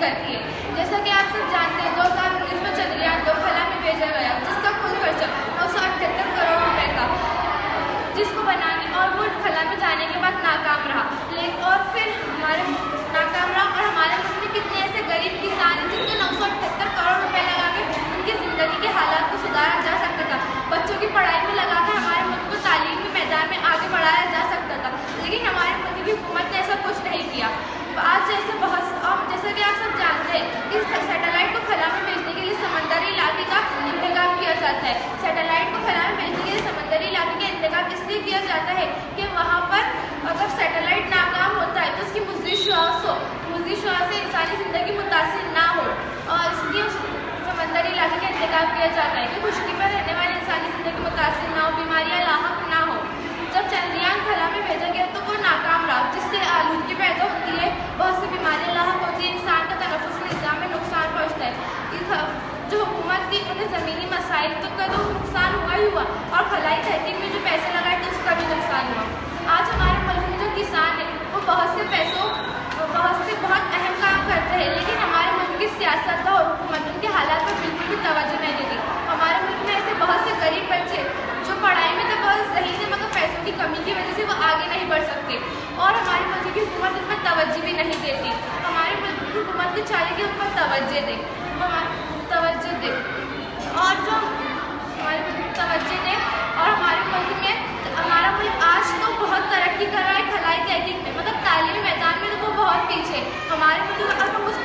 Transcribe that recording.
کرتی ہے۔ جیسا کہ آپ سب جانتے ہیں 2019 میں چندریان 2 خلا میں بھیجا گیا، جس کا کل خرچہ 978 کروڑ روپے تھا، جس کو بنانے اور وہ خلا میں جانے کے بعد ناکام رہا۔ اور پھر ناکام رہا اور ہمارے ملک میں کتنے ایسے غریب کسان ہیں جن کو 978 کروڑ روپے لگا کے ان کی زندگی کے حالات کو سدھارا جا سکتا تھا، بچوں کی پڑھائی میں لگا کے ہمارے ملک کو تعلیمی میدان میں آگے بڑھایا جا سکتا تھا، لیکن ہمارے ملک کی حکومت نے ایسا کچھ نہیں کیا۔ آج جیسا کہ آپ سب جانتے ہیں اس سیٹلائٹ کو خلا میں بھیجنے کے لیے سمندری علاقے کا انتخاب کیا جاتا ہے۔ سیٹلائٹ کو خلا میں بھیجنے کے لیے سمندری علاقے کا انتخاب اس لیے کیا جاتا ہے کہ وہاں پر اگر سیٹلائٹ ناکام ہوتا ہے تو اس کی مثبت شعاع سے انسانی زندگی متاثر نہ ہو، اور اس لیے سمندری علاقے کا انتخاب کیا جاتا ہے کہ خشکی پر رہنے والی انسانی زندگی متاثر نہ ہو، بیماریاں لاحق نہ ہو۔ جب چندریان خلا میں بھیجا گیا تو وہ ناکام رہا، جس سے آلودگی پیدا ہوتی ہے، بہت سی بیماریاں لاحق ہوتی ہیں، انسان کا تنفسی نظام میں نقصان پہنچتا ہے۔ جو حکومت کی انہیں زمینی مسائل تک کا تو نقصان ہوا ہی ہوا، اور خلائی تحقیق میں جو پیسے لگائے تھے اس کا بھی نقصان ہوا۔ آج ہمارے ملک میں جو کسان ہیں وہ بہت سے بہت اہم کام کرتے ہیں، لیکن ہمارے ملک کی سیاست اور حکومت ان کے حالات پر بالکل بھی توجہ نہیں دیتی۔ ہمارے ملک میں ایسے بہت سے غریب بچے جو پڑھائی میں تو بہت صحیح تھے مگر پیسوں کی کمی کی وجہ سے وہ آگے نہیں بڑھ سکتے، اور ہمارے ملک کی حکومت ان پر توجہ بھی نہیں دیتی۔ ہمارے ملک کی حکومت کو چاہیے کہ ان پر توجہ دے اور جو ہمارے ملک توجہ دے، اور ہمارا ملک آج تو بہت ترقی کر رہا ہے خلائی تحقیق میں، مگر تعلیمی میدان میں تو وہ بہت پیچھے۔ ہمارے ملک اگر ہم اس